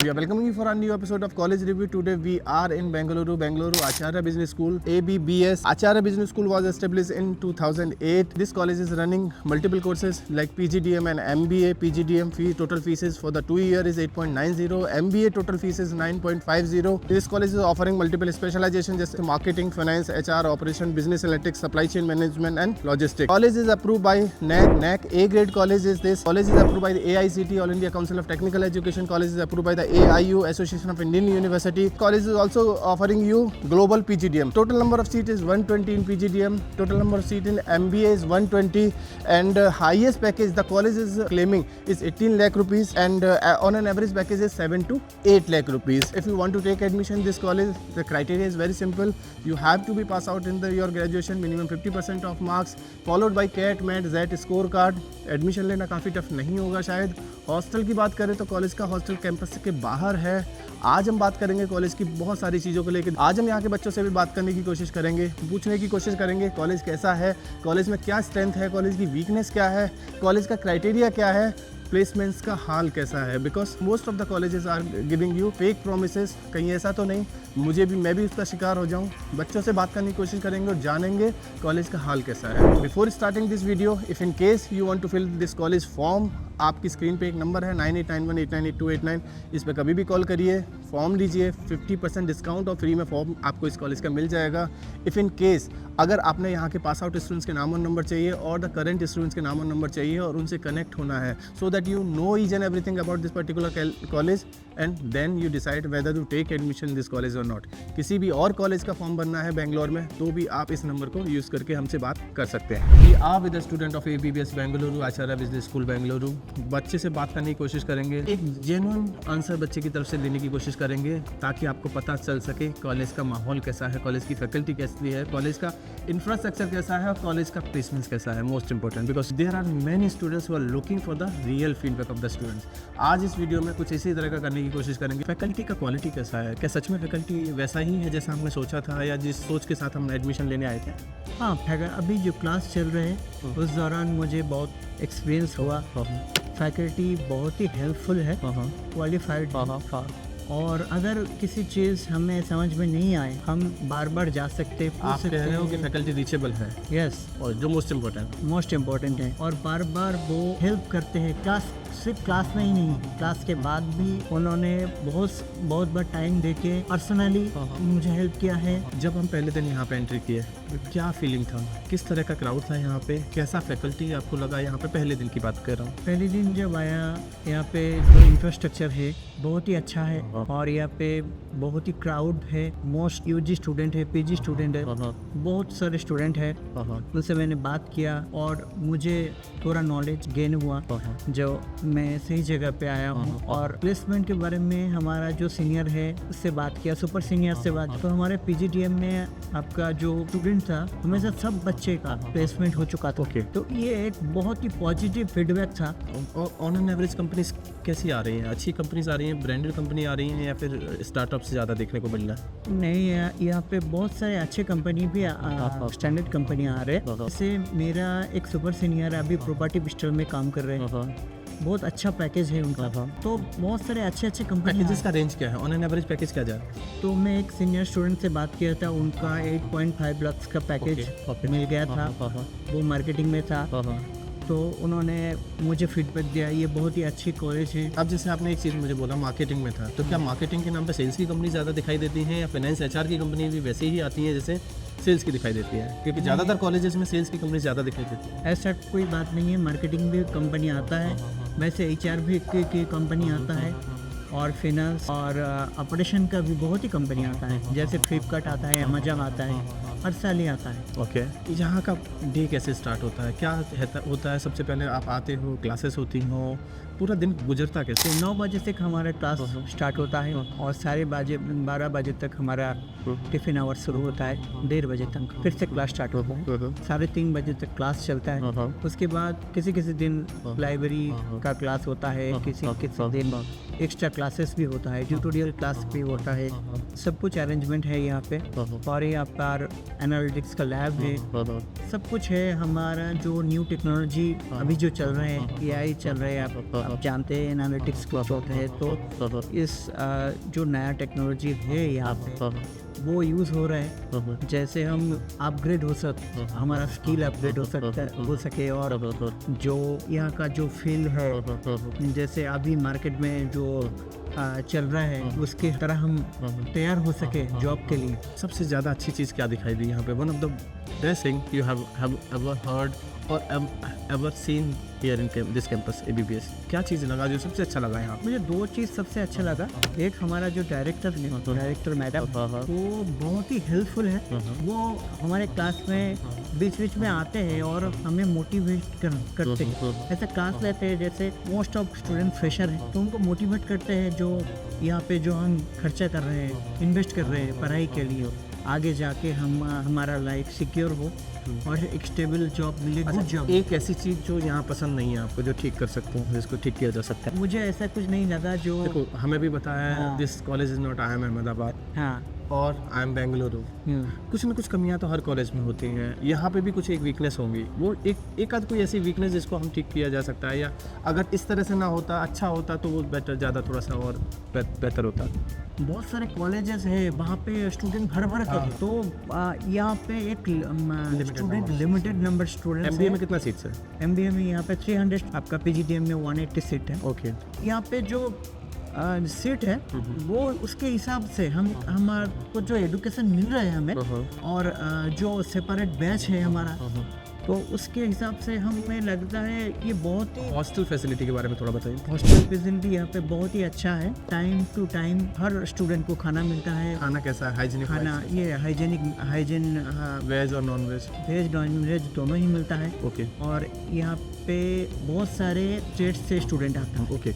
We are welcoming you for a new episode of College Review. Today we are in Bengaluru, Acharya Business School, ABBS. Acharya Business School was established in 2008. This college is running multiple courses like PGDM and MBA. PGDM fee, total fees is for the 2 year is 8.90. MBA total fees is 9.50. This college is offering multiple specializations just marketing, finance, HR, operation, business analytics, supply chain management and logistics. College is approved by NAC. A grade college is this. College is approved by the AICT, All India Council of Technical Education. College is approved by the AIU, Association of Indian University. College is also offering you global PGDM. Total number of seats is 120 in PGDM. Total number of seats in MBA is 120, and highest package the college is claiming is 18 lakh rupees, and on an average package is 7 to 8 lakh rupees. If you want to take admission in this college, the criteria is very simple. You have to be pass out in your graduation, minimum 50% of marks, followed by CAT, MAT, ZET scorecard. Admission लेना काफ़ी tough नहीं होगा शायद. Hostel की बात करें तो college का हॉस्टल कैंपस के बाहर है. आज हम बात करेंगे कॉलेज की बहुत सारी चीज़ों को लेकर. आज हम यहाँ के बच्चों से भी बात करने की कोशिश करेंगे, पूछने की कोशिश करेंगे कॉलेज कैसा है, कॉलेज में क्या स्ट्रेंथ है, कॉलेज की वीकनेस क्या है, कॉलेज का क्राइटेरिया क्या है, प्लेसमेंट्स का हाल कैसा है. Because most of the colleges are giving you fake promises. कहीं ऐसा तो नहीं मैं भी उसका शिकार हो जाऊं. बच्चों से बात करने की कोशिश करेंगे और जानेंगे कॉलेज का हाल कैसा है. Before starting this video, if in case you want to fill this college form, आपकी स्क्रीन पे एक नंबर है 9891898289. इस पर कभी भी कॉल करिए, फॉर्म लीजिए. 50% डिस्काउंट और फ्री में फॉर्म आपको इस कॉलेज का मिल जाएगा. इफ़ इन केस अगर आपने यहाँ के पास आउट स्टूडेंट्स के नाम और नंबर चाहिए और द करंट स्टूडेंट्स के नाम और नंबर चाहिए और उनसे कनेक्ट होना है, so that you know each and everything about this particular college and then you decide whether to take admission this college और नॉट. किसी भी और कॉलेज का फॉर्म भरना है बेंगलोर में तो भी आप इस नंबर को यूज़ करके हमसे बात कर सकते हैं. We are with the student of ABBS Bengaluru, Acharya business school Bengaluru. बच्चे से बात करने की कोशिश करेंगे, एक जेन्युइन आंसर बच्चे की तरफ से देने की कोशिश करेंगे ताकि आपको पता चल सके कॉलेज का माहौल कैसा है, कॉलेज की फैकल्टी कैसी है, कॉलेज का इंफ्रास्ट्रक्चर कैसा है और कॉलेज का प्लेसमेंट कैसा है. Most important because there are many students who are looking for the real feedback of the students. आज इस वीडियो में कुछ इसी तरह का करने की कोशिश करेंगे. फैकल्टी का क्वालिटी कैसा है, क्या सच में फैकल्टी वैसा ही है जैसा हमने सोचा था या जिस सोच के साथ हम एडमिशन लेने आए थे. हाँ, अभी जो क्लास चल रहे हैं उस दौरान मुझे बहुत एक्सपीरियंस हुआ. फैकल्टी बहुत ही हेल्पफुल है, क्वालिफाइड, और अगर किसी चीज़ हमें समझ में नहीं आए हम बार बार जा सकते. आप कह रहे हो कि फैकल्टी रीचेबल है. यस, और जो मोस्ट इम्पोर्टेंट है और बार बार वो हेल्प करते हैं. सिर्फ क्लास में ही नहीं, क्लास के बाद भी उन्होंने बहुत बार टाइम देके पर्सनली मुझे हेल्प किया है. जब हम पहले दिन यहाँ पे एंट्री किए क्या फीलिंग था, किस तरह का क्राउड था यहाँ पे, कैसा फैकल्टी आपको लगा यहाँ पे? पहले दिन की बात कर रहा हूँ. पहले दिन जब आया यहाँ पे जो इंफ्रास्ट्रक्चर है बहुत ही अच्छा है और यहाँ पे बहुत ही क्राउड है. मोस्ट UG स्टूडेंट है, PG स्टूडेंट है, बहुत सारे स्टूडेंट है. उनसे मैंने बात किया और मुझे थोड़ा नॉलेज गेन हुआ जो मैं सही जगह पे आया हूँ. और प्लेसमेंट के बारे में हमारा जो सीनियर है उससे बात किया, सुपर सीनियर से बात. तो हमारे PGDM में आपका जो स्टूडेंट था हमेशा सब बच्चे का प्लेसमेंट हो चुका था. तो ये एक बहुत ही पॉजिटिव फीडबैक था. ऑन एन एवरेज कंपनीज कैसी आ रही हैं? अच्छी कंपनीज आ रही हैं, ब्रांडेड कंपनी आ रही हैं या फिर स्टार्टअप से ज़्यादा देखने को मिल रहा है? नहीं, यहाँ पे बहुत सारे अच्छे कंपनी भी स्टैंडर्ड कंपनी आ रहे हैं. जैसे मेरा एक सुपर सीनियर अभी प्रॉपर्टी बिस्टर में काम कर रहे हैं, बहुत अच्छा पैकेज है उनका. तो बहुत सारे अच्छे कंपनी. पैकेजेस का रेंज क्या है? ऑन एन एवरेज पैकेज क्या जाए? तो मैं एक सीनियर स्टूडेंट से बात किया था, उनका 8.5 लाख का पैकेज मिल गया था. वो मार्केटिंग में था. तो उन्होंने मुझे फीडबैक दिया ये बहुत ही अच्छी कॉलेज है. अब जैसे आपने एक चीज़ मुझे बोला मार्केटिंग में था, तो क्या मार्केटिंग के नाम पे सेल्स की कंपनी ज़्यादा दिखाई देती हैं या फाइनेंस HR की कंपनी भी वैसे ही आती है जैसे सेल्स की दिखाई देती है? क्योंकि ज़्यादातर कॉलेजेस में सेल्स की कंपनी ज़्यादा दिखाई देती है. ऐसा कोई बात नहीं है, मार्केटिंग भी कंपनी आता है, वैसे HR भी की कंपनी आता है और फाइनेंस और ऑपरेशन का भी बहुत ही कंपनी आता है. जैसे फ्लिपकार्ट आता है, अमेजन आता है, हर साल ही आता है. ओके. यहाँ का डे कैसे स्टार्ट होता है, क्या होता है? सबसे पहले आप आते हो, क्लासेस होती हो, पूरा दिन गुजरता कैसे? 9 बजे तक हमारा क्लास स्टार्ट होता है और 12:30 बजे तक हमारा टिफ़िन आवर शुरू होता है. 1:30 बजे तक फिर से क्लास स्टार्ट होता है. 3:30 बजे तक क्लास चलता है. उसके बाद किसी दिन लाइब्रेरी का क्लास होता है, किसी दिन एक्स्ट्रा क्लासेस भी होता है, ट्यूटोरियल क्लास भी होता है. सब कुछ अरेंजमेंट है यहाँ पे. और यहाँ पर एनालिटिक्स का लैब है, सब कुछ है। हमारा जो न्यू टेक्नोलॉजी अभी जो चल रहे हैं, एआई चल रहे हैं, आप जानते हैं एनालिटिक्स को होता है, तो इस जो नया टेक्नोलॉजी है यहाँ पे वो यूज़ हो रहा है। जैसे हम अपग्रेड हमारा स्किल अपग्रेड हो सके, और जो यहाँ का जो फील्ड है, जैसे अभी मार्केट में जो चल रहा है, उसके तरह हम तैयार हो सके जॉब के लिए। सबसे ज़्यादा अच्छी चीज़ क्या दिखाई दी यहाँ पे? One of the best thing you have ever heard or ever seen here in this campus ABBS? क्या चीज़ लगा जो सबसे अच्छा लगा यहाँ पे? मुझे दो चीज़ सबसे अच्छा लगा। एक हमारा जो डायरेक्टर मैडम, वो बहुत ही हेल्पफुल है। वो हमारे क्लास में बीच में आते हैं और हमें मोटिवेट करते हैं। ऐसा क्लास लेते हैं जैसे मोस्ट ऑफ स्टूडेंट फ्रेशर हैं, तो उनको मोटिवेट करते हैं जो यहाँ पे जो हम खर्चा कर रहे हैं, इन्वेस्ट कर रहे हैं पढ़ाई के लिए, आगे जाके हमारा लाइफ सिक्योर हो और एक स्टेबल जॉब मिले, गुड जॉब। एक ऐसी चीज़ जो यहाँ पसंद नहीं है आपको, जो ठीक कर सकते हैं, जिसको ठीक किया जा सकता है? मुझे ऐसा कुछ नहीं लगा जो देखो, हमें भी बताया है this college is not IIM Ahmedabad हाँ और IIM बेंगलुरु। कुछ ना कुछ कमियां तो हर कॉलेज में होती हैं, यहाँ पे भी कुछ एक वीकनेस होंगी। वो एक आध कोई ऐसी वीकनेस जिसको हम ठीक किया जा सकता है, या अगर इस तरह से ना होता, अच्छा होता तो वो बेटर, ज़्यादा थोड़ा सा और बेहतर होता। बहुत सारे कॉलेजेस है वहाँ पे स्टूडेंट भर के, तो यहाँ पे एक student limited number student. MBA में कितना सीट्स है? MBA में यहाँ पे 300, आपका PGDM में 180 सीट है। ओके। यहाँ पे जो सीट है वो उसके हिसाब से हमारे को जो एजुकेशन मिल रहा है हमें, और जो सेपरेट बैच है हमारा, तो उसके हिसाब से हमें लगता है ये बहुत ही। हॉस्टल फैसिलिटी के बारे में थोड़ा बताइए। हॉस्टल फैसिलिटी यहाँ पे बहुत ही अच्छा है। टाइम टू टाइम हर स्टूडेंट को खाना मिलता है। खाना कैसा है? हाइजीनिक खाना ये हाइजीन वेज और non veg? Veg non veg दोनों ही मिलता है। ओके। और यहाँ पे बहुत सारे स्टेट से स्टूडेंट आते हैं। Okay,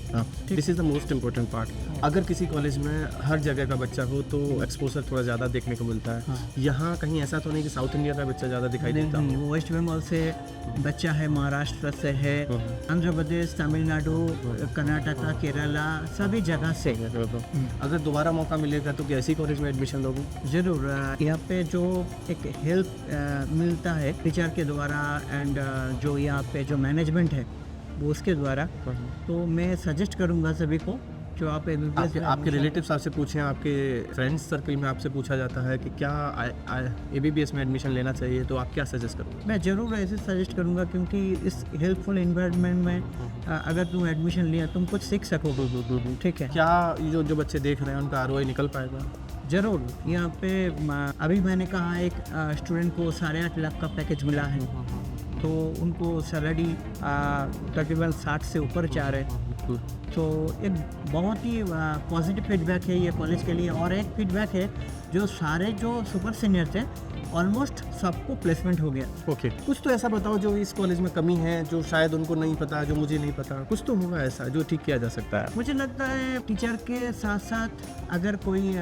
this is the most important part. अगर किसी कॉलेज में हर जगह का बच्चा हो तो एक्सपोजर थोड़ा ज़्यादा देखने को मिलता है। यहाँ कहीं ऐसा तो नहीं कि साउथ इंडिया का बच्चा ज़्यादा दिखाई देता है? वो वेस्ट बंगाल से बच्चा है, महाराष्ट्र से है, आंध्र प्रदेश, तमिलनाडु, कर्नाटका, केरला, सभी जगह से। अगर दोबारा मौका मिलेगा तो क्या ऐसी कॉलेज में एडमिशन लोगे? ज़रूर। यहाँ पे जो एक हेल्प मिलता है टीचर के द्वारा, एंड जो यहाँ पे जो मैनेजमेंट है वो उसके द्वारा, तो मैं सजेस्ट करूँगा सभी को जो आप आपके रिलेटिव्स आपसे पूछें, आपके फ्रेंड्स सर्कल में आपसे पूछा जाता है कि क्या ABBS में एडमिशन लेना चाहिए, तो आप क्या सजेस्ट करोगे? मैं ज़रूर ऐसे सजेस्ट करूँगा, क्योंकि इस हेल्पफुल इन्वायरमेंट में अगर तुम एडमिशन लिया तुम कुछ सीख सकोगे। ठीक है। क्या जो बच्चे देख रहे हैं उनका ROI निकल पाएगा? ज़रूर। यहाँ पे अभी मैंने कहा एक स्टूडेंट को 8.5 लाख का पैकेज मिला है, तो उनको सैलरी तकरीबन 60 से ऊपर जा रहे हैं। तो एक बहुत ही पॉजिटिव फीडबैक है ये कॉलेज के लिए। और एक फीडबैक है जो सारे जो सुपर सीनियर थे ऑलमोस्ट सबको प्लेसमेंट हो गया। ओके। कुछ तो ऐसा बताओ जो इस कॉलेज में कमी है, जो शायद उनको नहीं पता, जो मुझे नहीं पता, कुछ तो होगा ऐसा जो ठीक किया जा सकता है। मुझे लगता है टीचर के साथ साथ अगर कोई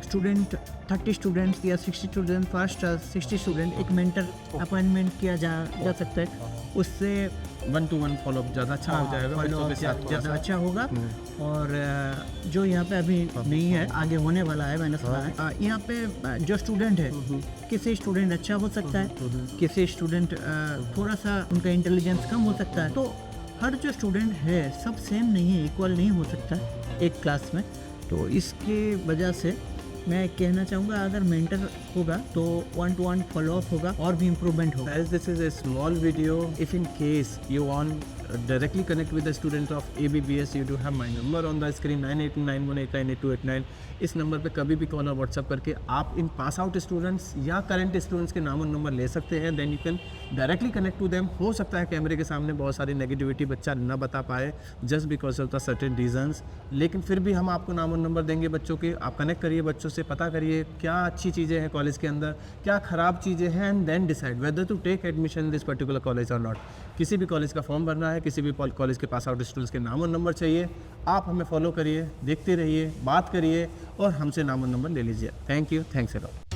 स्टूडेंट 30 स्टूडेंट्स या 60 स्टूडेंट, फर्स्ट 60 स्टूडेंट एक मेंटर अपॉइंटमेंट किया जा सकता है, उससे 1-to-1 फॉलोअप ज़्यादा अच्छा हो जाएगा, बच्चों के साथ ज़्यादा अच्छा होगा। और जो यहाँ पे अभी नहीं है, आगे होने वाला है, मैंने सुना है। यहाँ पे जो स्टूडेंट है, किसी स्टूडेंट अच्छा हो सकता है, किसी स्टूडेंट थोड़ा सा उनका इंटेलिजेंस कम हो सकता है। तो हर जो स्टूडेंट है सब सेम नहीं है, इक्वल नहीं हो सकता एक क्लास में। तो इसकी वजह से मैं कहना चाहूँगा अगर मेंटर होगा तो 1-to-1 फॉलोअप होगा और भी इम्प्रूवमेंट होगा। As this is a small video, if in case you want directly connect with the student of ABBS, you do have my number on the screen 9829189889। इस नंबर पे कभी भी कॉल और WhatsApp करके आप इन पास आउट स्टूडेंट्स या current students के नाम और नंबर ले सकते हैं। Then you can directly connect to them. हो सकता है कैमरे के सामने बहुत सारी नेगेटिविटी बच्चा ना बता पाए just because of the certain reasons, लेकिन फिर भी हम आपको नाम और नंबर देंगे बच्चों के। आप कनेक्ट करिए बच्चों से, पता करिए क्या अच्छी चीज़ें हैं कॉलेज के अंदर, क्या ख़राब चीज़ें हैं, and then decide whether to take admission in this particular college और नॉट। किसी भी कॉलेज का फॉर्म भरना है, किसी भी कॉलेज के पास आउट स्टूडेंट्स के नाम और नंबर चाहिए, आप हमें फॉलो करिए, देखते रहिए, बात करिए और हमसे नाम और नंबर ले लीजिए। Thank you, thanks a lot.